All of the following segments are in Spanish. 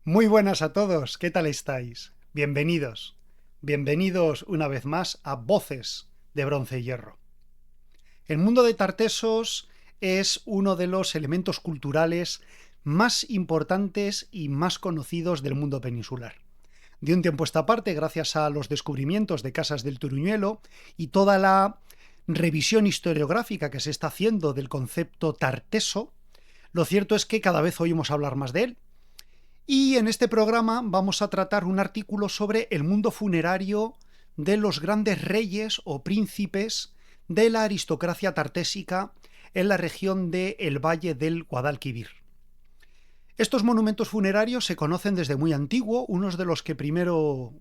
Muy buenas a todos, ¿qué tal estáis? Bienvenidos. Bienvenidos una vez más a Voces de Bronce y Hierro. El mundo de Tartesos es uno de los elementos culturales más importantes y más conocidos del mundo peninsular. De un tiempo a esta parte, gracias a los descubrimientos de Casas del Turuñuelo y toda la revisión historiográfica que se está haciendo del concepto tarteso, lo cierto es que cada vez oímos hablar más de él. Y en este programa vamos a tratar un artículo sobre el mundo funerario de los grandes reyes o príncipes de la aristocracia tartésica en la región del Valle del Guadalquivir. Estos monumentos funerarios se conocen desde muy antiguo. Unos de los que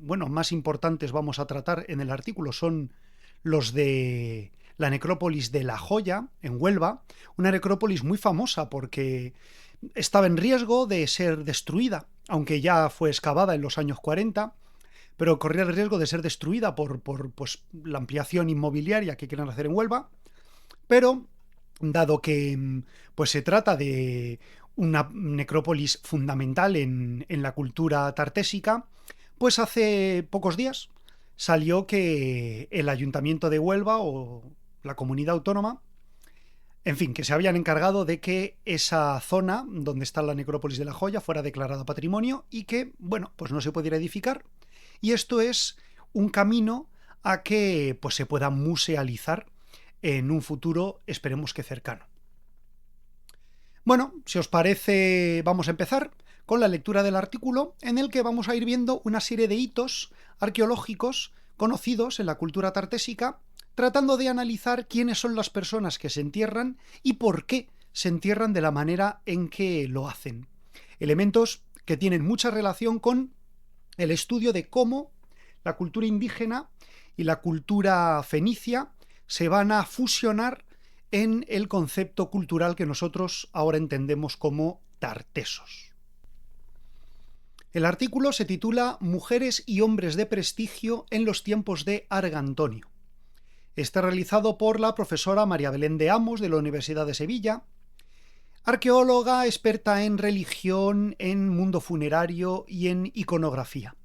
más importantes vamos a tratar en el artículo son los de la necrópolis de La Joya, en Huelva, una necrópolis muy famosa porque estaba en riesgo de ser destruida, aunque ya fue excavada en los años 40, pero corría el riesgo de ser destruida por la ampliación inmobiliaria que quieren hacer en Huelva. Pero, dado que se trata de una necrópolis fundamental en la cultura tartésica, pues hace pocos días salió que el Ayuntamiento de Huelva o la comunidad autónoma, en fin, que se habían encargado de que esa zona donde está la necrópolis de La Joya fuera declarada patrimonio y que, pues no se pudiera edificar. Y esto es un camino a que se pueda musealizar en un futuro, esperemos que cercano. Bueno, si os parece, vamos a empezar con la lectura del artículo, en el que vamos a ir viendo una serie de hitos arqueológicos conocidos en la cultura tartésica, tratando de analizar quiénes son las personas que se entierran y por qué se entierran de la manera en que lo hacen. Elementos que tienen mucha relación con el estudio de cómo la cultura indígena y la cultura fenicia se van a fusionar en el concepto cultural que nosotros ahora entendemos como tartesos. El artículo se titula Mujeres y hombres de prestigio en los tiempos de Argantonio. Está realizado por la profesora María Belén de Amos de la Universidad de Sevilla, arqueóloga experta en religión, en mundo funerario y en iconografía.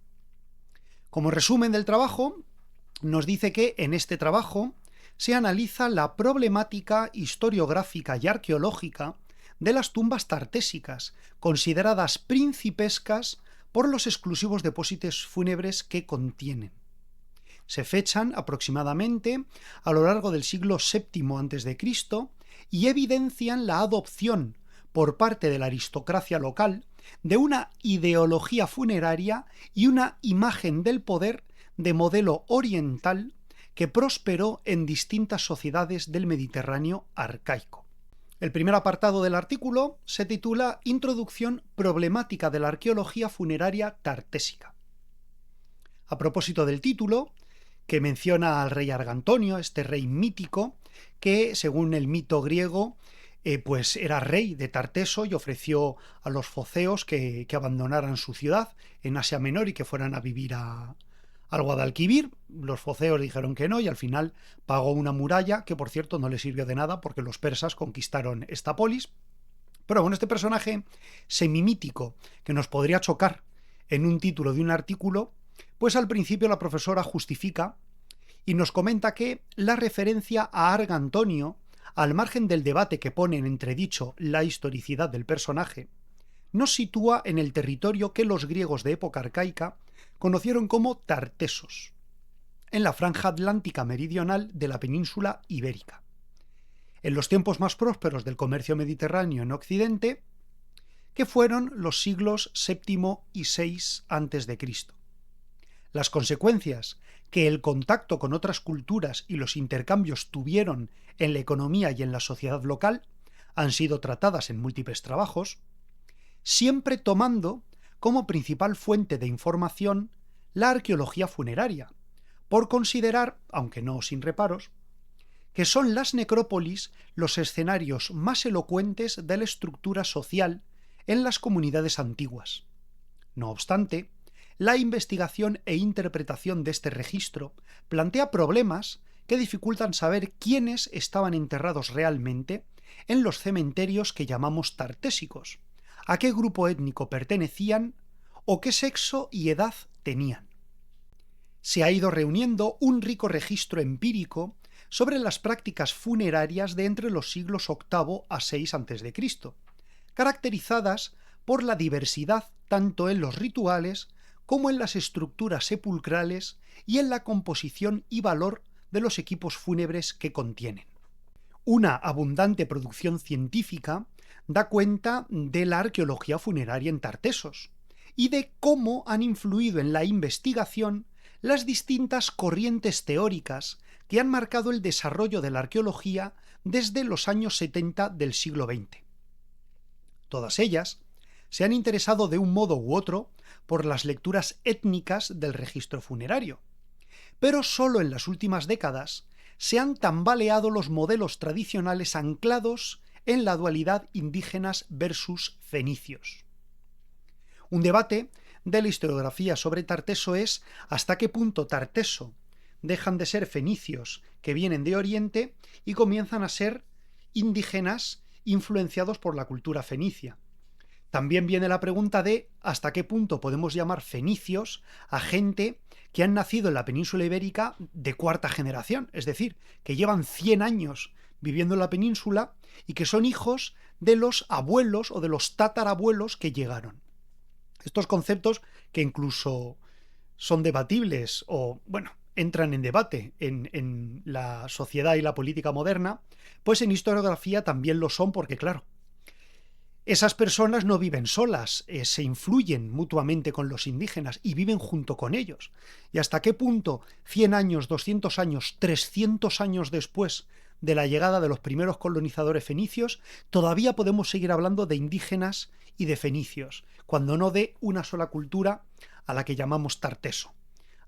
Como resumen del trabajo, nos dice que en este trabajo se analiza la problemática historiográfica y arqueológica de las tumbas tartésicas, consideradas principescas por los exclusivos depósitos fúnebres que contienen. Se fechan aproximadamente a lo largo del siglo VII a.C. y evidencian la adopción por parte de la aristocracia local de una ideología funeraria y una imagen del poder de modelo oriental que prosperó en distintas sociedades del Mediterráneo arcaico. El primer apartado del artículo se titula Introducción problemática de la arqueología funeraria tartésica. A propósito del título, que menciona al rey Argantonio, este rey mítico, que según el mito griego era rey de Tarteso y ofreció a los foceos que abandonaran su ciudad en Asia Menor y que fueran a vivir al Guadalquivir. Los foceos dijeron que no y al final pagó una muralla que, por cierto, no le sirvió de nada porque los persas conquistaron esta polis. Pero bueno, este personaje semimítico que nos podría chocar en un título de un artículo, pues al principio la profesora justifica y nos comenta que la referencia a Argantonio, al margen del debate que pone en entredicho la historicidad del personaje, nos sitúa en el territorio que los griegos de época arcaica conocieron como Tartesos, en la franja atlántica meridional de la península ibérica. En los tiempos más prósperos del comercio mediterráneo en Occidente, que fueron los siglos VII y VI a.C. Las consecuencias que el contacto con otras culturas y los intercambios tuvieron en la economía y en la sociedad local han sido tratadas en múltiples trabajos, siempre tomando como principal fuente de información la arqueología funeraria, por considerar, aunque no sin reparos, que son las necrópolis los escenarios más elocuentes de la estructura social en las comunidades antiguas. No obstante, la investigación e interpretación de este registro plantea problemas que dificultan saber quiénes estaban enterrados realmente en los cementerios que llamamos tartésicos, a qué grupo étnico pertenecían o qué sexo y edad tenían. Se ha ido reuniendo un rico registro empírico sobre las prácticas funerarias de entre los siglos VIII a VI a.C., caracterizadas por la diversidad tanto en los rituales como en las estructuras sepulcrales y en la composición y valor de los equipos fúnebres que contienen. Una abundante producción científica da cuenta de la arqueología funeraria en Tartesos y de cómo han influido en la investigación las distintas corrientes teóricas que han marcado el desarrollo de la arqueología desde los años 70 del siglo XX. Todas ellas se han interesado de un modo u otro por las lecturas étnicas del registro funerario, pero solo en las últimas décadas se han tambaleado los modelos tradicionales anclados en la dualidad indígenas versus fenicios. Un debate de la historiografía sobre Tarteso es hasta qué punto Tarteso dejan de ser fenicios que vienen de Oriente y comienzan a ser indígenas influenciados por la cultura fenicia. También viene la pregunta de hasta qué punto podemos llamar fenicios a gente que han nacido en la península ibérica de cuarta generación, es decir, que llevan 100 años viviendo en la península y que son hijos de los abuelos o de los tatarabuelos que llegaron. Estos conceptos, que incluso son debatibles o, entran en debate en la sociedad y la política moderna, pues en historiografía también lo son porque, claro, esas personas no viven solas, se influyen mutuamente con los indígenas y viven junto con ellos. ¿Y hasta qué punto 100 años, 200 años, 300 años después de la llegada de los primeros colonizadores fenicios, todavía podemos seguir hablando de indígenas y de fenicios, cuando no de una sola cultura a la que llamamos Tarteso?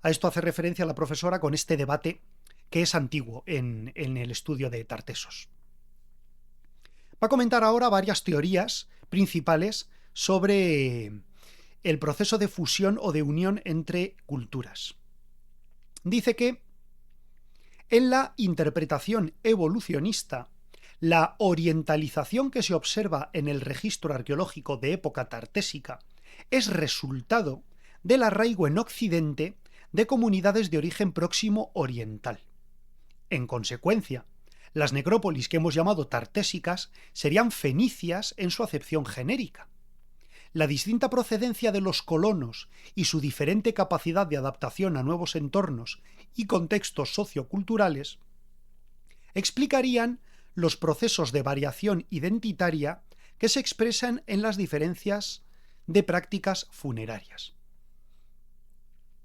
A esto hace referencia la profesora con este debate que es antiguo en el estudio de Tartesos. Va a comentar ahora varias teorías principales sobre el proceso de fusión o de unión entre culturas. Dice que en la interpretación evolucionista, la orientalización que se observa en el registro arqueológico de época tartésica es resultado del arraigo en Occidente de comunidades de origen próximo oriental. En consecuencia, las necrópolis que hemos llamado tartésicas serían fenicias en su acepción genérica. La distinta procedencia de los colonos y su diferente capacidad de adaptación a nuevos entornos y contextos socioculturales explicarían los procesos de variación identitaria que se expresan en las diferencias de prácticas funerarias.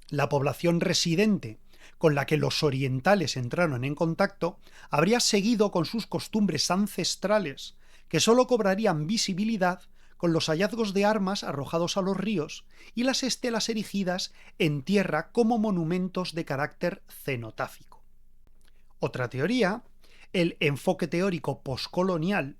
La población residente con la que los orientales entraron en contacto habría seguido con sus costumbres ancestrales, que sólo cobrarían visibilidad con los hallazgos de armas arrojados a los ríos y las estelas erigidas en tierra como monumentos de carácter cenotáfico. Otra teoría, el enfoque teórico poscolonial,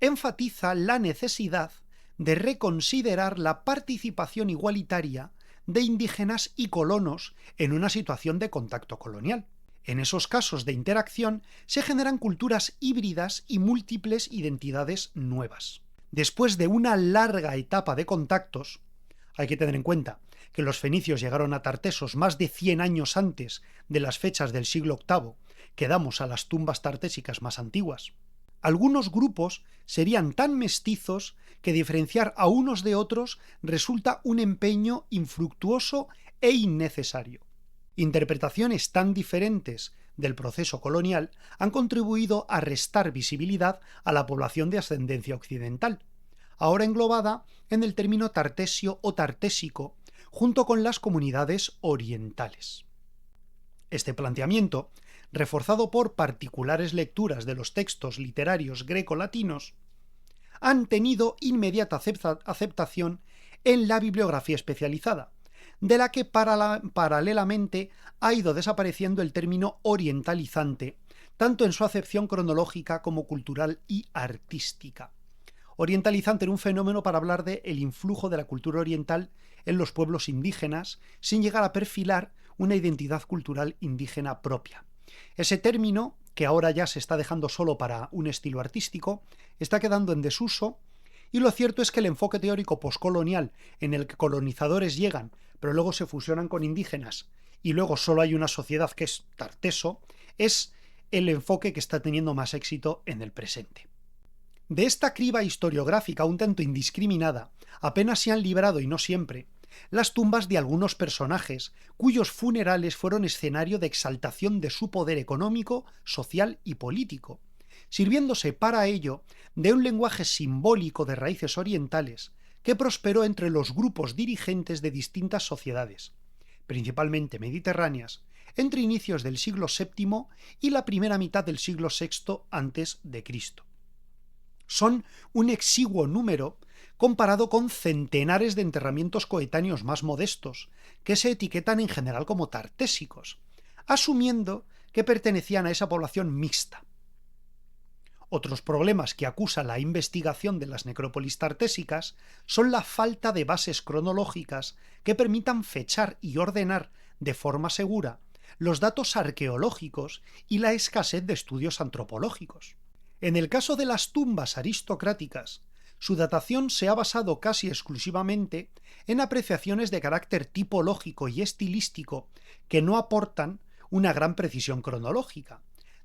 enfatiza la necesidad de reconsiderar la participación igualitaria de indígenas y colonos en una situación de contacto colonial. En esos casos de interacción se generan culturas híbridas y múltiples identidades nuevas. Después de una larga etapa de contactos, hay que tener en cuenta que los fenicios llegaron a Tartesos más de 100 años antes de las fechas del siglo VIII que damos a las tumbas tartésicas más antiguas. Algunos grupos serían tan mestizos que diferenciar a unos de otros resulta un empeño infructuoso e innecesario. Interpretaciones tan diferentes del proceso colonial han contribuido a restar visibilidad a la población de ascendencia occidental, ahora englobada en el término tartesio o tartésico, junto con las comunidades orientales. Este planteamiento, reforzado por particulares lecturas de los textos literarios greco-latinos, han tenido inmediata aceptación en la bibliografía especializada, de la que paralelamente ha ido desapareciendo el término orientalizante, tanto en su acepción cronológica como cultural y artística. Orientalizante era un fenómeno para hablar de el influjo de la cultura oriental en los pueblos indígenas, sin llegar a perfilar una identidad cultural indígena propia. Ese término, que ahora ya se está dejando solo para un estilo artístico, está quedando en desuso Y lo cierto es que el enfoque teórico poscolonial, en el que colonizadores llegan, pero luego se fusionan con indígenas, y luego solo hay una sociedad que es tarteso, es el enfoque que está teniendo más éxito en el presente. De esta criba historiográfica un tanto indiscriminada, apenas se han librado, y no siempre, las tumbas de algunos personajes cuyos funerales fueron escenario de exaltación de su poder económico, social y político, sirviéndose para ello de un lenguaje simbólico de raíces orientales que prosperó entre los grupos dirigentes de distintas sociedades, principalmente mediterráneas, entre inicios del siglo VII y la primera mitad del siglo VI a.C. Son un exiguo número comparado con centenares de enterramientos coetáneos más modestos, que se etiquetan en general como tartésicos, asumiendo que pertenecían a esa población mixta. Otros problemas que acusa la investigación de las necrópolis tartésicas son la falta de bases cronológicas que permitan fechar y ordenar de forma segura los datos arqueológicos y la escasez de estudios antropológicos. En el caso de las tumbas aristocráticas, su datación se ha basado casi exclusivamente en apreciaciones de carácter tipológico y estilístico que no aportan una gran precisión cronológica.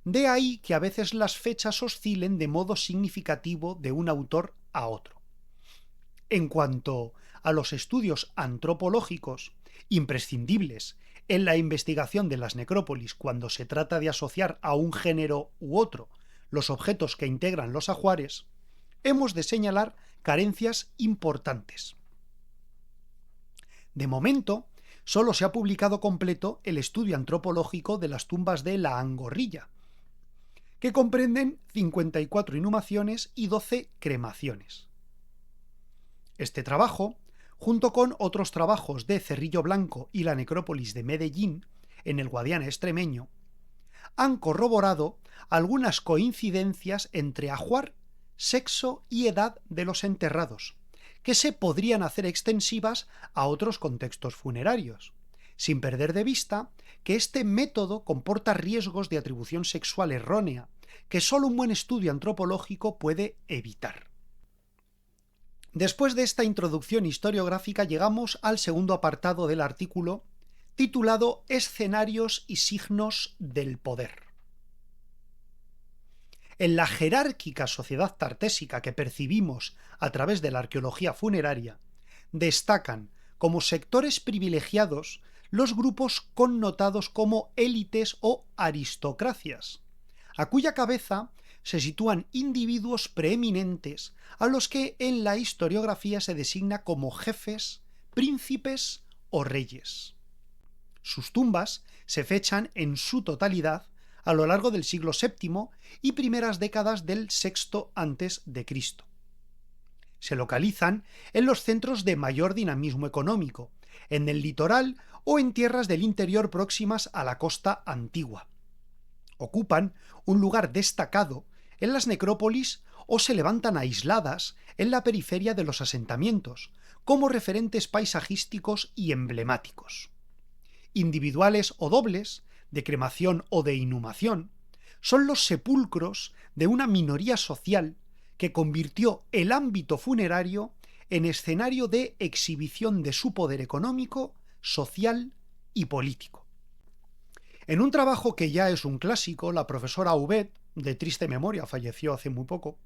De ahí que a veces las fechas oscilen de modo significativo de un autor a otro. En cuanto a los estudios antropológicos, imprescindibles en la investigación de las necrópolis cuando se trata de asociar a un género u otro los objetos que integran los ajuares, hemos de señalar carencias importantes. De momento, solo se ha publicado completo el estudio antropológico de las tumbas de la Angorrilla, que comprenden 54 inhumaciones y 12 cremaciones. Este trabajo, junto con otros trabajos de Cerrillo Blanco y la necrópolis de Medellín, en el Guadiana extremeño, han corroborado algunas coincidencias entre ajuar, sexo y edad de los enterrados, que se podrían hacer extensivas a otros contextos funerarios, sin perder de vista que este método comporta riesgos de atribución sexual errónea que solo un buen estudio antropológico puede evitar. Después de esta introducción historiográfica llegamos al segundo apartado del artículo, titulado Escenarios y signos del poder. En la jerárquica sociedad tartésica que percibimos a través de la arqueología funeraria, destacan como sectores privilegiados los grupos connotados como élites o aristocracias, a cuya cabeza se sitúan individuos preeminentes a los que en la historiografía se designa como jefes, príncipes o reyes. Sus tumbas se fechan en su totalidad a lo largo del siglo VII y primeras décadas del VI a.C. Se localizan en los centros de mayor dinamismo económico, en el litoral o en tierras del interior próximas a la costa antigua. Ocupan un lugar destacado en las necrópolis o se levantan aisladas en la periferia de los asentamientos, como referentes paisajísticos y emblemáticos. Individuales o dobles, de cremación o de inhumación, son los sepulcros de una minoría social que convirtió el ámbito funerario en escenario de exhibición de su poder económico, social y político. En un trabajo que ya es un clásico, la profesora Aubet, de triste memoria, falleció hace muy poco,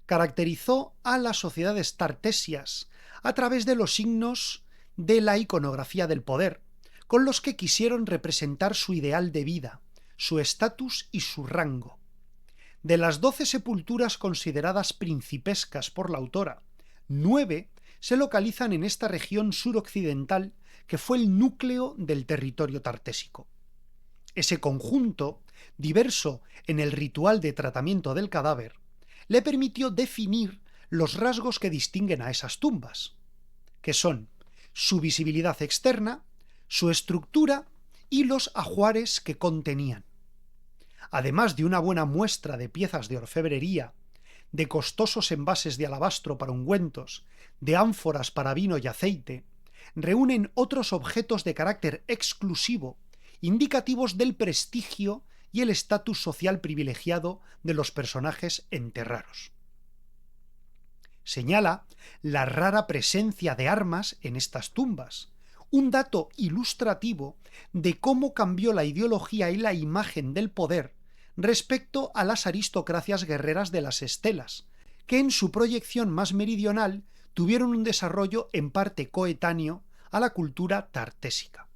caracterizó a las sociedades tartesias a través de los signos de la iconografía del poder, con los que quisieron representar su ideal de vida, su estatus y su rango. De las 12 sepulturas consideradas principescas por la autora, 9 se localizan en esta región suroccidental que fue el núcleo del territorio tartésico. Ese conjunto, diverso en el ritual de tratamiento del cadáver, le permitió definir los rasgos que distinguen a esas tumbas, que son su visibilidad externa, su estructura y los ajuares que contenían. Además de una buena muestra de piezas de orfebrería, de costosos envases de alabastro para ungüentos, de ánforas para vino y aceite, reúnen otros objetos de carácter exclusivo, indicativos del prestigio y el estatus social privilegiado de los personajes enterrados. Señala la rara presencia de armas en estas tumbas, un dato ilustrativo de cómo cambió la ideología y la imagen del poder respecto a las aristocracias guerreras de las estelas, que en su proyección más meridional tuvieron un desarrollo en parte coetáneo a la cultura tartésica.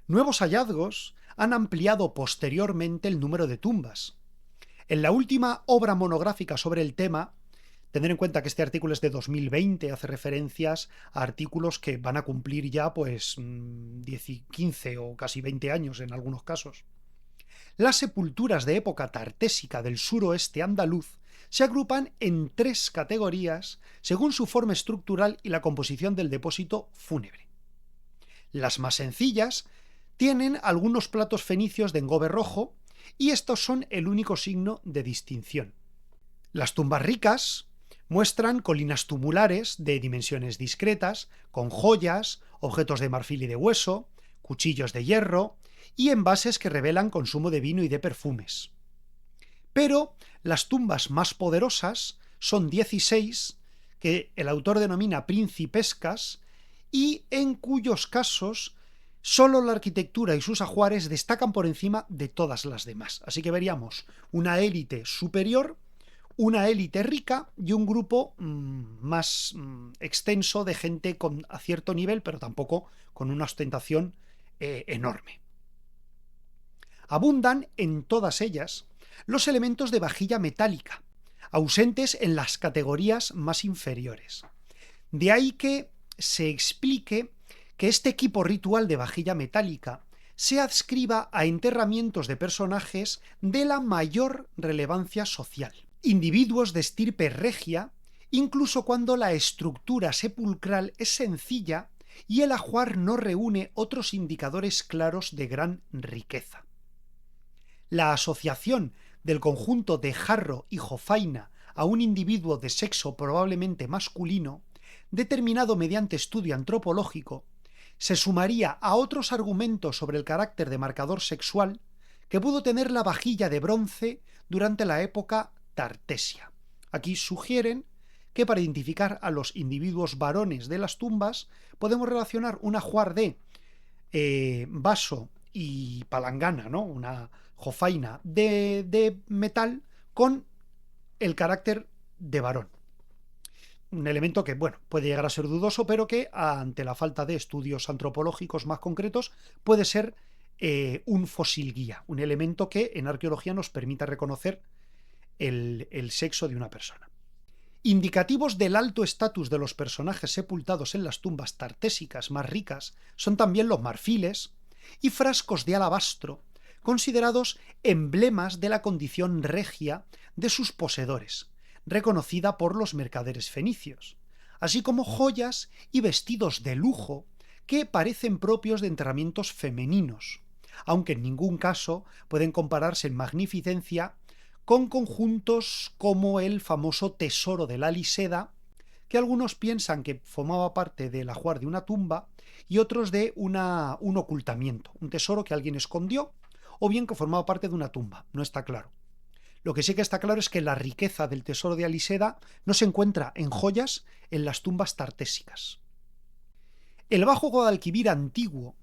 Nuevos hallazgos han ampliado posteriormente el número de tumbas. En la última obra monográfica sobre el tema, tener en cuenta que este artículo es de 2020, hace referencias a artículos que van a cumplir ya 15 o casi 20 años en algunos casos. Las sepulturas de época tartésica del suroeste andaluz se agrupan en 3 categorías según su forma estructural y la composición del depósito fúnebre. Las más sencillas tienen algunos platos fenicios de engobe rojo y estos son el único signo de distinción. Las tumbas ricas muestran colinas tumulares de dimensiones discretas, con joyas, objetos de marfil y de hueso, cuchillos de hierro y envases que revelan consumo de vino y de perfumes. Pero las tumbas más poderosas son 16, que el autor denomina principescas, y en cuyos casos solo la arquitectura y sus ajuares destacan por encima de todas las demás. Así que veríamos una élite superior, una élite rica y un grupo más extenso de gente a cierto nivel, pero tampoco con una ostentación enorme. Abundan en todas ellas los elementos de vajilla metálica, ausentes en las categorías más inferiores. De ahí que se explique que este equipo ritual de vajilla metálica se adscriba a enterramientos de personajes de la mayor relevancia social, individuos de estirpe regia, incluso cuando la estructura sepulcral es sencilla y el ajuar no reúne otros indicadores claros de gran riqueza. La asociación del conjunto de jarro y jofaina a un individuo de sexo probablemente masculino, determinado mediante estudio antropológico, se sumaría a otros argumentos sobre el carácter de marcador sexual que pudo tener la vajilla de bronce durante la época tartesia. Aquí sugieren que para identificar a los individuos varones de las tumbas podemos relacionar un ajuar de vaso y palangana, ¿no? Una jofaina de metal con el carácter de varón. Un elemento que, puede llegar a ser dudoso, pero que ante la falta de estudios antropológicos más concretos puede ser un fósil guía, un elemento que en arqueología nos permita reconocer el sexo de una persona. Indicativos del alto estatus de los personajes sepultados en las tumbas tartésicas más ricas son también los marfiles y frascos de alabastro, considerados emblemas de la condición regia de sus poseedores, reconocida por los mercaderes fenicios, así como joyas y vestidos de lujo que parecen propios de enterramientos femeninos, aunque en ningún caso pueden compararse en magnificencia con conjuntos como el famoso tesoro de la Liseda, que algunos piensan que formaba parte del ajuar de una tumba y otros de un ocultamiento, un tesoro que alguien escondió, o bien que formaba parte de una tumba, no está claro. Lo que sí que está claro es que la riqueza del tesoro de Aliseda no se encuentra en joyas en las tumbas tartésicas. El Bajo Guadalquivir antiguo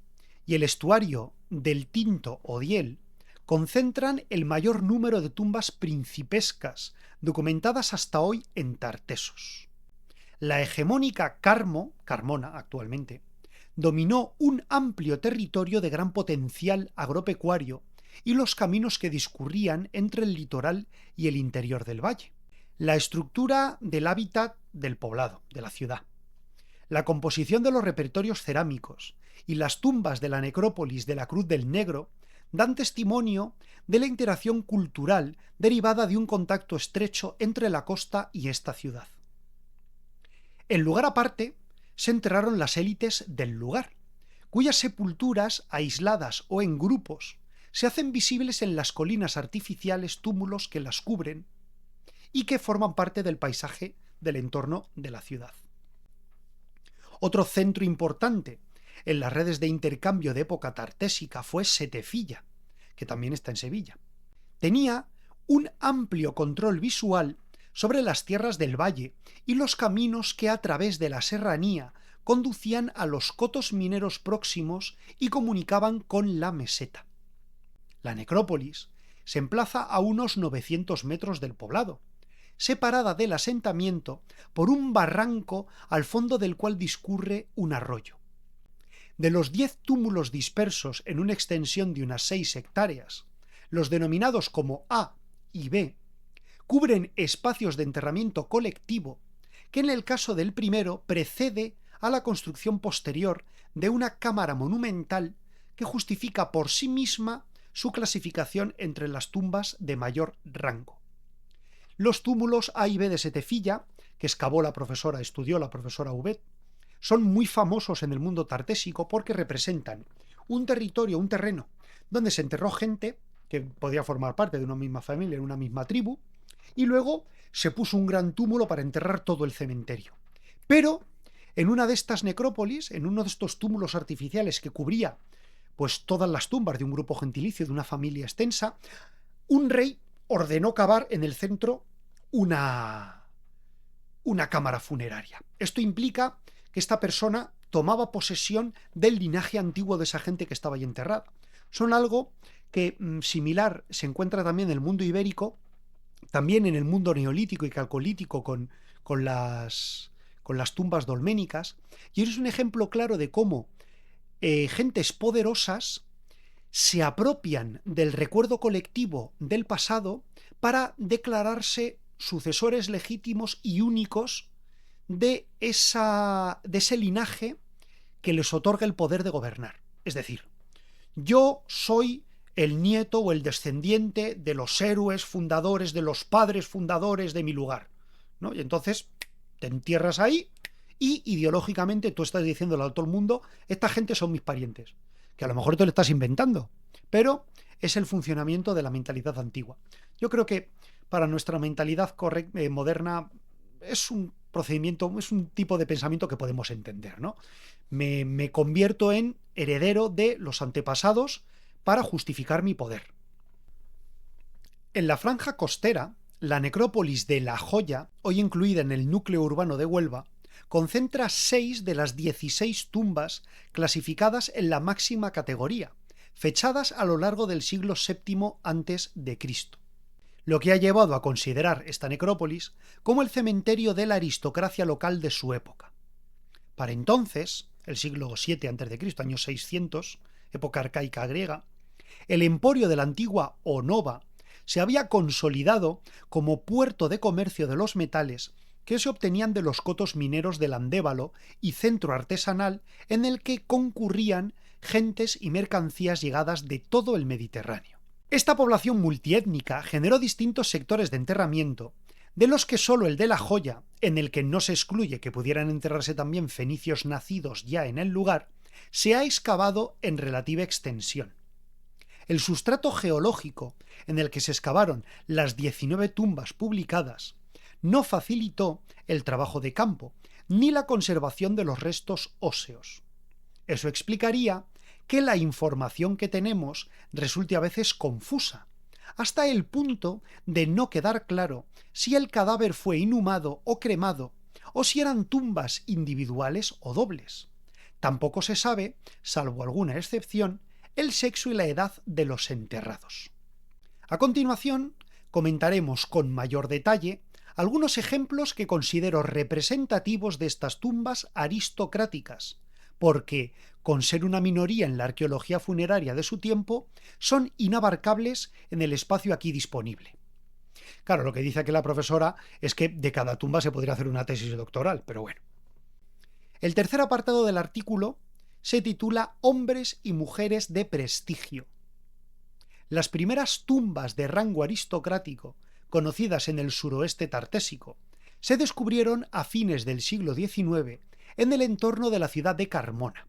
y el estuario del Tinto o Diel concentran el mayor número de tumbas principescas documentadas hasta hoy en Tartesos. La hegemónica Carmona actualmente, dominó un amplio territorio de gran potencial agropecuario y los caminos que discurrían entre el litoral y el interior del valle, la estructura del hábitat del poblado, de la ciudad, la composición de los repertorios cerámicos y las tumbas de la necrópolis de la Cruz del Negro dan testimonio de la interacción cultural derivada de un contacto estrecho entre la costa y esta ciudad. En lugar aparte, se enterraron las élites del lugar, cuyas sepulturas, aisladas o en grupos, se hacen visibles en las colinas artificiales túmulos que las cubren y que forman parte del paisaje del entorno de la ciudad. Otro centro importante en las redes de intercambio de época tartésica fue Setefilla, que también está en Sevilla. Tenía un amplio control visual sobre las tierras del valle y los caminos que a través de la serranía conducían a los cotos mineros próximos y comunicaban con la meseta. La necrópolis se emplaza a unos 900 metros del poblado, separada del asentamiento por un barranco al fondo del cual discurre un arroyo. De los 10 túmulos dispersos en una extensión de unas 6 hectáreas, los denominados como A y B cubren espacios de enterramiento colectivo que en el caso del primero precede a la construcción posterior de una cámara monumental que justifica por sí misma su clasificación entre las tumbas de mayor rango. Los túmulos A y B de Setefilla, que estudió la profesora Ubet, son muy famosos en el mundo tartésico porque representan un territorio, un terreno, donde se enterró gente que podía formar parte de una misma familia, en una misma tribu, y luego se puso un gran túmulo para enterrar todo el cementerio. Pero en una de estas necrópolis, en uno de estos túmulos artificiales que cubría pues todas las tumbas de un grupo gentilicio, de una familia extensa, un rey ordenó cavar en el centro una cámara funeraria. Esto implica que esta persona tomaba posesión del linaje antiguo de esa gente que estaba ahí enterrada. Son algo que similar se encuentra también en el mundo ibérico, también en el mundo neolítico y calcolítico con las tumbas dolménicas, y es un ejemplo claro de cómo gentes poderosas se apropian del recuerdo colectivo del pasado para declararse sucesores legítimos y únicos de ese linaje que les otorga el poder de gobernar. Es decir, yo soy el nieto o el descendiente de los héroes fundadores, de los padres fundadores de mi lugar, ¿no? Y entonces te entierras ahí y ideológicamente tú estás diciéndole a todo el mundo, esta gente son mis parientes, que a lo mejor te lo estás inventando, pero es el funcionamiento de la mentalidad antigua. Yo creo que para nuestra mentalidad moderna es un procedimiento, es un tipo de pensamiento que podemos entender, ¿no? Me convierto en heredero de los antepasados para justificar mi poder. En la franja costera, la necrópolis de La Joya, hoy incluida en el núcleo urbano de Huelva, concentra 6 de las 16 tumbas clasificadas en la máxima categoría, fechadas a lo largo del siglo VII a.C., lo que ha llevado a considerar esta necrópolis como el cementerio de la aristocracia local de su época. Para entonces, el siglo VII a.C., año 600, época arcaica griega, el emporio de la antigua Onova se había consolidado como puerto de comercio de los metales que se obtenían de los cotos mineros del Andévalo y centro artesanal en el que concurrían gentes y mercancías llegadas de todo el Mediterráneo. Esta población multiétnica generó distintos sectores de enterramiento, de los que solo el de La Joya, en el que no se excluye que pudieran enterrarse también fenicios nacidos ya en el lugar, se ha excavado en relativa extensión. El sustrato geológico en el que se excavaron las 19 tumbas publicadas no facilitó el trabajo de campo, ni la conservación de los restos óseos. Eso explicaría que la información que tenemos resulte a veces confusa, hasta el punto de no quedar claro si el cadáver fue inhumado o cremado, o si eran tumbas individuales o dobles. Tampoco se sabe, salvo alguna excepción, el sexo y la edad de los enterrados. A continuación, comentaremos con mayor detalle algunos ejemplos que considero representativos de estas tumbas aristocráticas, porque, con ser una minoría en la arqueología funeraria de su tiempo, son inabarcables en el espacio aquí disponible. Claro, lo que dice aquí la profesora es que de cada tumba se podría hacer una tesis doctoral, pero bueno. El tercer apartado del artículo se titula Hombres y mujeres de prestigio. Las primeras tumbas de rango aristocrático conocidas en el suroeste tartésico se descubrieron a fines del siglo XIX en el entorno de la ciudad de Carmona.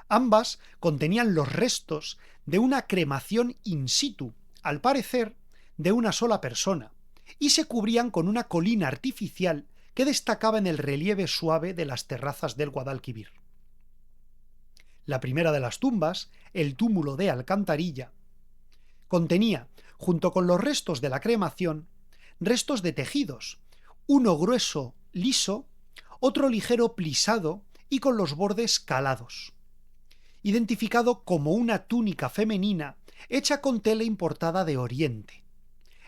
Ambas contenían los restos de una cremación in situ, al parecer de una sola persona, y se cubrían con una colina artificial que destacaba en el relieve suave de las terrazas del Guadalquivir. La primera de las tumbas, el túmulo de Alcantarilla, contenía, junto con los restos de la cremación, restos de tejidos, uno grueso, liso, otro ligero plisado y con los bordes calados, identificado como una túnica femenina hecha con tela importada de Oriente.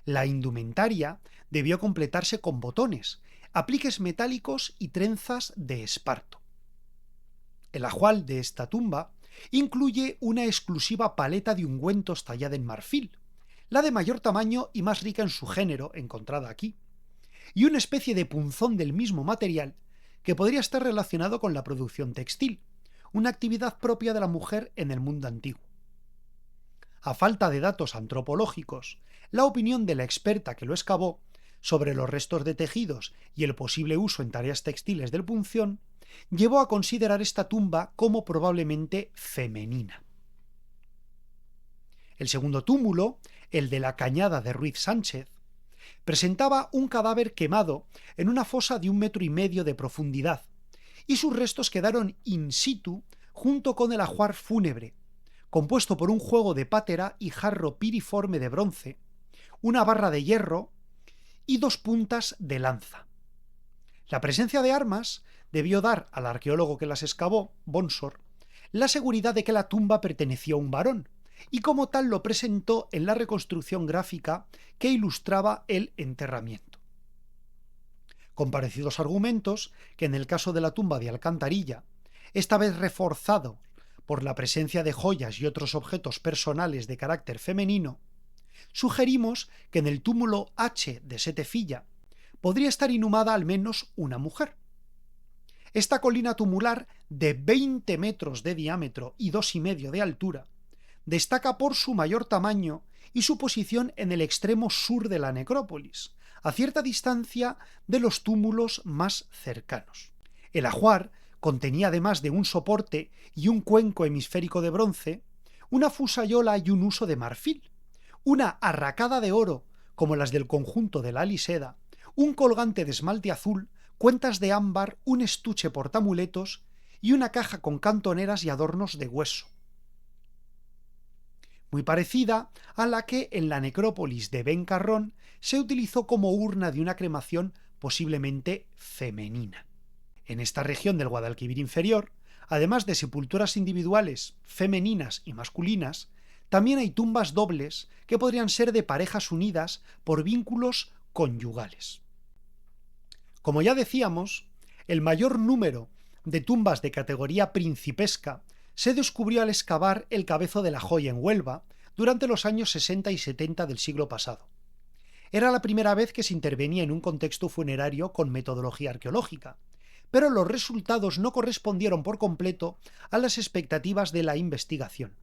La indumentaria debió completarse con botones, apliques metálicos y trenzas de esparto. El ajuar de esta tumba incluye una exclusiva paleta de ungüentos tallada en marfil, la de mayor tamaño y más rica en su género encontrada aquí, y una especie de punzón del mismo material que podría estar relacionado con la producción textil, una actividad propia de la mujer en el mundo antiguo. A falta de datos antropológicos, la opinión de la experta que lo excavó sobre los restos de tejidos y el posible uso en tareas textiles del punzón llevó a considerar esta tumba como probablemente femenina. El segundo túmulo, el de la Cañada de Ruiz Sánchez, presentaba un cadáver quemado en una fosa de 1,5 metros de profundidad, y sus restos quedaron in situ junto con el ajuar fúnebre, compuesto por un juego de pátera y jarro piriforme de bronce, una barra de hierro y 2 puntas de lanza. La presencia de armas debió dar al arqueólogo que las excavó, Bonsor, la seguridad de que la tumba perteneció a un varón, y como tal lo presentó en la reconstrucción gráfica que ilustraba el enterramiento. Con parecidos argumentos que en el caso de la tumba de Alcantarilla, esta vez reforzado por la presencia de joyas y otros objetos personales de carácter femenino, sugerimos que en el túmulo H de Setefilla podría estar inhumada al menos una mujer. Esta colina tumular, de 20 metros de diámetro y 2,5 de altura, destaca por su mayor tamaño y su posición en el extremo sur de la necrópolis, a cierta distancia de los túmulos más cercanos. El ajuar contenía, además de un soporte y un cuenco hemisférico de bronce, una fusayola y un huso de marfil, una arracada de oro, como las del conjunto de la Aliseda, un colgante de esmalte azul, cuentas de ámbar, un estuche portamuletos y una caja con cantoneras y adornos de hueso, muy parecida a la que en la necrópolis de Bencarrón se utilizó como urna de una cremación posiblemente femenina. En esta región del Guadalquivir inferior, además de sepulturas individuales femeninas y masculinas, también hay tumbas dobles que podrían ser de parejas unidas por vínculos conyugales. Como ya decíamos, el mayor número de tumbas de categoría principesca se descubrió al excavar el Cabezo de la Joya en Huelva durante los años 60 y 70 del siglo pasado. Era la primera vez que se intervenía en un contexto funerario con metodología arqueológica, pero los resultados no correspondieron por completo a las expectativas de la investigación.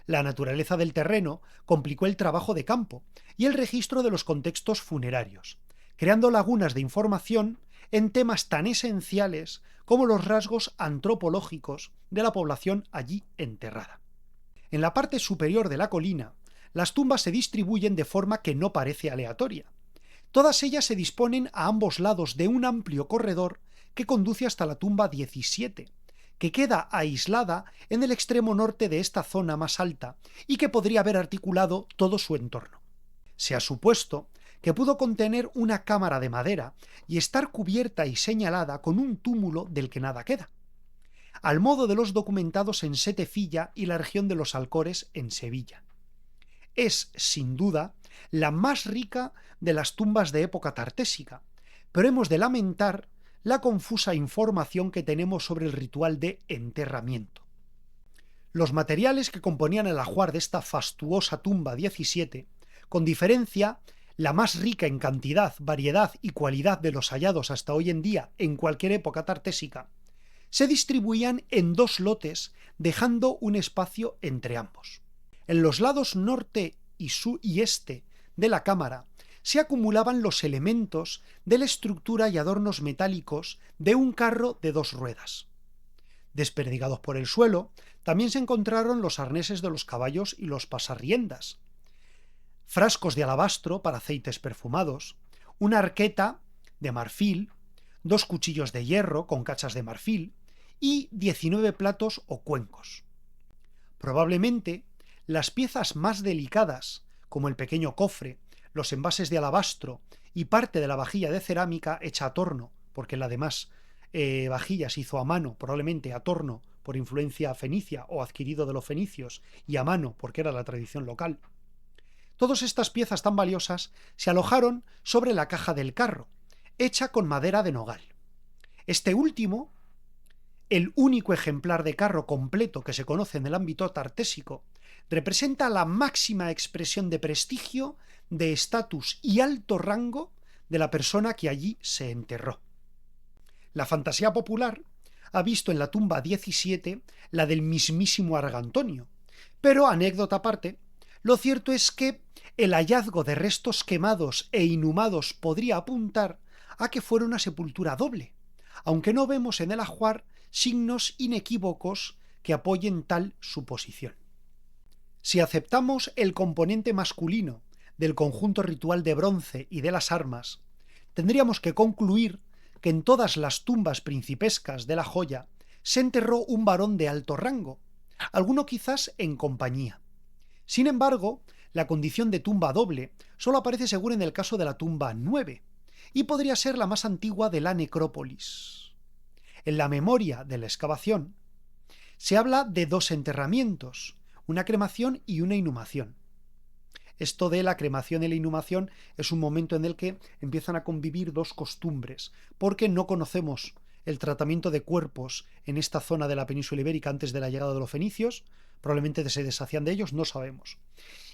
La naturaleza del terreno complicó el trabajo de campo y el registro de los contextos funerarios, creando lagunas de información en temas tan esenciales como los rasgos antropológicos de la población allí enterrada. En la parte superior de la colina, las tumbas se distribuyen de forma que no parece aleatoria. Todas ellas se disponen a ambos lados de un amplio corredor que conduce hasta la tumba 17, que queda aislada en el extremo norte de esta zona más alta y que podría haber articulado todo su entorno. Se ha supuesto que pudo contener una cámara de madera y estar cubierta y señalada con un túmulo del que nada queda, al modo de los documentados en Setefilla y la región de los Alcores en Sevilla. Es, sin duda, la más rica de las tumbas de época tartésica, pero hemos de lamentar la confusa información que tenemos sobre el ritual de enterramiento. Los materiales que componían el ajuar de esta fastuosa tumba 17, con diferencia, la más rica en cantidad, variedad y cualidad de los hallados hasta hoy en día en cualquier época tartésica, se distribuían en 2 lotes, dejando un espacio entre ambos. En los lados norte y este de la cámara se acumulaban los elementos de la estructura y adornos metálicos de un carro de 2 ruedas. Desperdigados por el suelo, también se encontraron los arneses de los caballos y los pasarriendas, frascos de alabastro para aceites perfumados, una arqueta de marfil, 2 cuchillos de hierro con cachas de marfil y 19 platos o cuencos. Probablemente las piezas más delicadas, como el pequeño cofre, los envases de alabastro y parte de la vajilla de cerámica hecha a torno, porque la demás vajilla se hizo a mano, probablemente a torno por influencia fenicia o adquirido de los fenicios, y a mano porque era la tradición local. Todas estas piezas tan valiosas se alojaron sobre la caja del carro, hecha con madera de nogal. Este último, el único ejemplar de carro completo que se conoce en el ámbito tartésico, representa la máxima expresión de prestigio, de estatus y alto rango de la persona que allí se enterró. La fantasía popular ha visto en la tumba 17 la del mismísimo Argantonio, pero anécdota aparte, lo cierto es que el hallazgo de restos quemados e inhumados podría apuntar a que fuera una sepultura doble, aunque no vemos en el ajuar signos inequívocos que apoyen tal suposición. Si aceptamos el componente masculino del conjunto ritual de bronce y de las armas, tendríamos que concluir que en todas las tumbas principescas de la joya se enterró un varón de alto rango, alguno quizás en compañía. Sin embargo, la condición de tumba doble solo aparece segura en el caso de la tumba 9, y podría ser la más antigua de la necrópolis. En la memoria de la excavación se habla de 2 enterramientos, una cremación y una inhumación. Esto de la cremación y la inhumación es un momento en el que empiezan a convivir 2 costumbres, porque no conocemos el tratamiento de cuerpos en esta zona de la península ibérica antes de la llegada de los fenicios, probablemente se deshacían de ellos, no sabemos.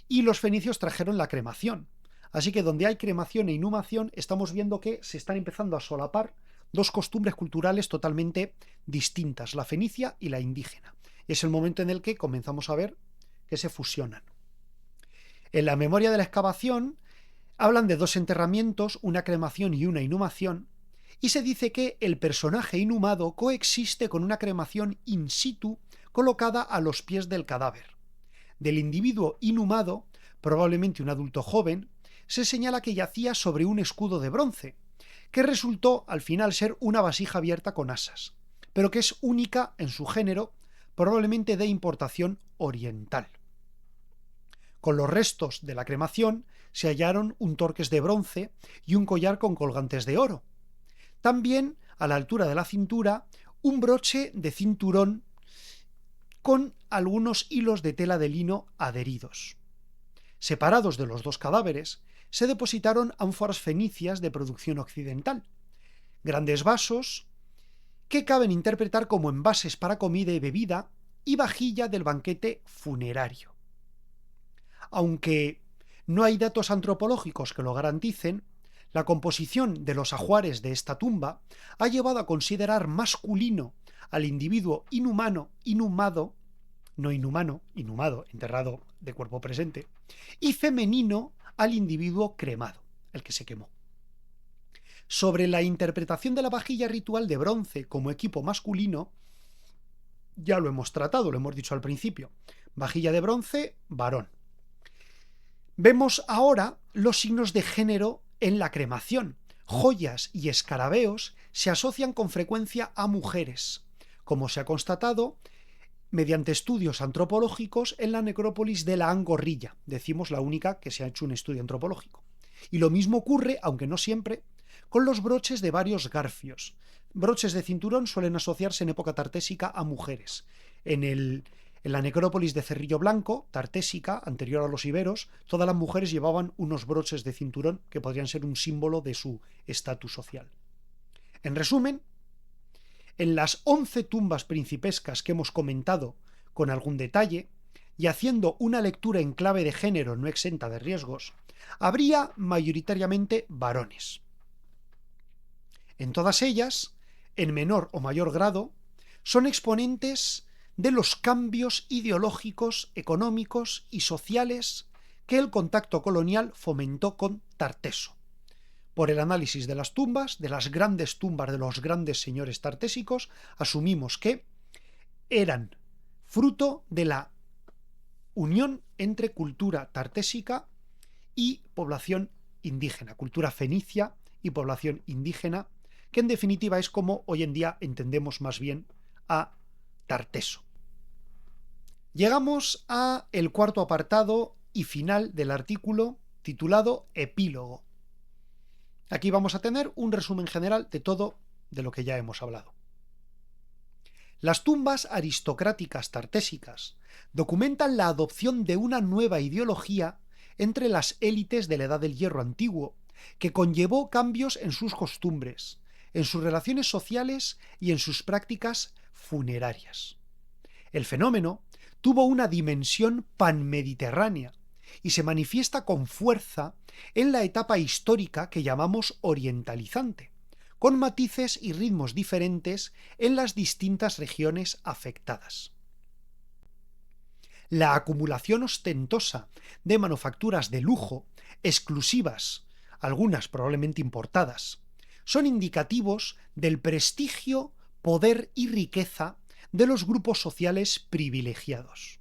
Y los fenicios trajeron la cremación. Así que donde hay cremación e inhumación estamos viendo que se están empezando a solapar 2 costumbres culturales totalmente distintas, la fenicia y la indígena. Es el momento en el que comenzamos a ver que se fusionan. En la memoria de la excavación hablan de 2 enterramientos, una cremación y una inhumación, y se dice que el personaje inhumado coexiste con una cremación in situ colocada a los pies del cadáver. Del individuo inhumado, probablemente un adulto joven, se señala que yacía sobre un escudo de bronce, que resultó al final ser una vasija abierta con asas, pero que es única en su género, probablemente de importación oriental. Con los restos de la cremación se hallaron un torques de bronce y un collar con colgantes de oro. También, a la altura de la cintura, un broche de cinturón con algunos hilos de tela de lino adheridos. Separados de los 2 cadáveres, se depositaron ánforas fenicias de producción occidental, grandes vasos que caben interpretar como envases para comida y bebida y vajilla del banquete funerario. Aunque no hay datos antropológicos que lo garanticen, la composición de los ajuares de esta tumba ha llevado a considerar masculino al individuo inhumado, enterrado de cuerpo presente, y femenino al individuo cremado, el que se quemó. Sobre la interpretación de la vajilla ritual de bronce como equipo masculino, ya lo hemos tratado, lo hemos dicho al principio. Vajilla de bronce, varón. Vemos ahora los signos de género en la cremación. Joyas y escarabeos se asocian con frecuencia a mujeres, como se ha constatado mediante estudios antropológicos en la necrópolis de la Angorrilla, decimos la única que se ha hecho un estudio antropológico. Y lo mismo ocurre, aunque no siempre, con los broches de varios garfios. Broches de cinturón suelen asociarse en época tartésica a mujeres. En la necrópolis de Cerrillo Blanco, tartésica, anterior a los iberos, todas las mujeres llevaban unos broches de cinturón que podrían ser un símbolo de su estatus social. En resumen, en las 11 tumbas principescas que hemos comentado con algún detalle, y haciendo una lectura en clave de género no exenta de riesgos, habría mayoritariamente varones. En todas ellas, en menor o mayor grado, son exponentes de los cambios ideológicos, económicos y sociales que el contacto colonial fomentó con Tarteso. Por el análisis de las tumbas, de las grandes tumbas de los grandes señores tartésicos, asumimos que eran fruto de la unión entre cultura tartésica y población indígena, cultura fenicia y población indígena, que en definitiva es como hoy en día entendemos más bien a Tarteso. Llegamos a el cuarto apartado y final del artículo titulado Epílogo. Aquí vamos a tener un resumen general de todo de lo que ya hemos hablado. Las tumbas aristocráticas tartésicas documentan la adopción de una nueva ideología entre las élites de la Edad del Hierro antiguo, que conllevó cambios en sus costumbres, en sus relaciones sociales y en sus prácticas funerarias. El fenómeno tuvo una dimensión panmediterránea y se manifiesta con fuerza en la etapa histórica que llamamos orientalizante, con matices y ritmos diferentes en las distintas regiones afectadas. La acumulación ostentosa de manufacturas de lujo, exclusivas, algunas probablemente importadas, son indicativos del prestigio, poder y riqueza de los grupos sociales privilegiados.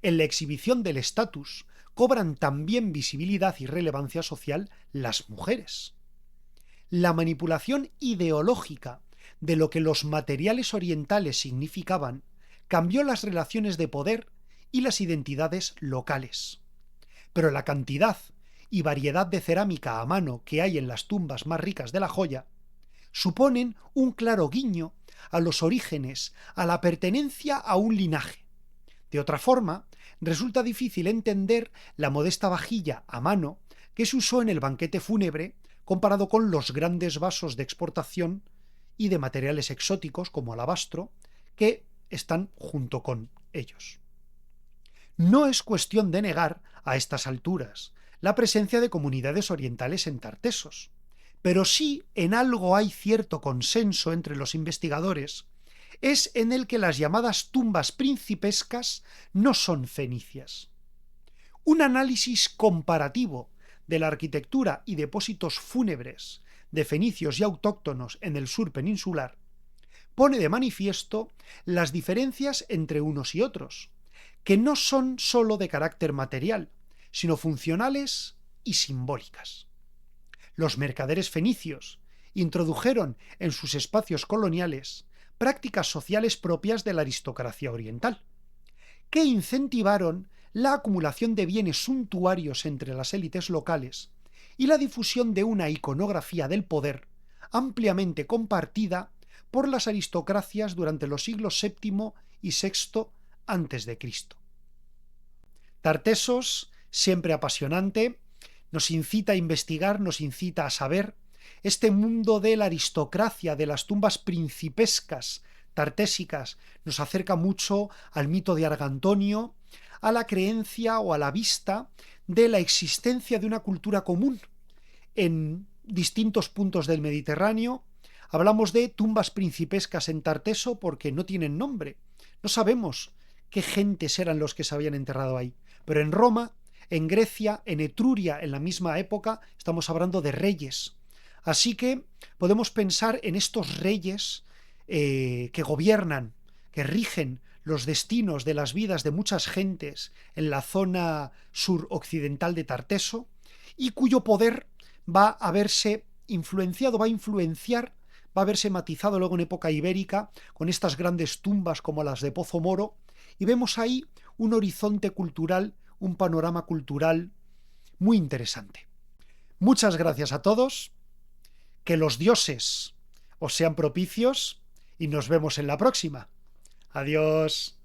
En la exhibición del estatus cobran también visibilidad y relevancia social las mujeres. La manipulación ideológica de lo que los materiales orientales significaban cambió las relaciones de poder y las identidades locales. Pero la cantidad y variedad de cerámica a mano que hay en las tumbas más ricas de La Joya suponen un claro guiño a los orígenes, a la pertenencia a un linaje. De otra forma, resulta difícil entender la modesta vajilla a mano que se usó en el banquete fúnebre comparado con los grandes vasos de exportación y de materiales exóticos como alabastro que están junto con ellos. No es cuestión de negar, a estas alturas, la presencia de comunidades orientales en Tartesos, pero sí en algo hay cierto consenso entre los investigadores, es en el que las llamadas tumbas principescas no son fenicias. Un análisis comparativo de la arquitectura y depósitos fúnebres de fenicios y autóctonos en el sur peninsular pone de manifiesto las diferencias entre unos y otros, que no son sólo de carácter material, sino funcionales y simbólicas. Los mercaderes fenicios introdujeron en sus espacios coloniales prácticas sociales propias de la aristocracia oriental, que incentivaron la acumulación de bienes suntuarios entre las élites locales y la difusión de una iconografía del poder ampliamente compartida por las aristocracias durante los siglos VII y VI a.C. Tartesos, siempre apasionante, nos incita a investigar, nos incita a saber. Este mundo de la aristocracia, de las tumbas principescas tartésicas, nos acerca mucho al mito de Argantonio, a la creencia o a la vista de la existencia de una cultura común en distintos puntos del Mediterráneo. Hablamos de tumbas principescas en Tarteso porque no tienen nombre. No sabemos qué gentes eran los que se habían enterrado ahí. Pero en Roma, en Grecia, en Etruria, en la misma época, estamos hablando de reyes. Así que podemos pensar en estos reyes que gobiernan, que rigen los destinos de las vidas de muchas gentes en la zona suroccidental de Tarteso y cuyo poder va a verse influenciado, va a influenciar, va a verse matizado luego en época ibérica con estas grandes tumbas como las de Pozo Moro, y vemos ahí un horizonte cultural, un panorama cultural muy interesante. Muchas gracias a todos, que los dioses os sean propicios y nos vemos en la próxima. Adiós.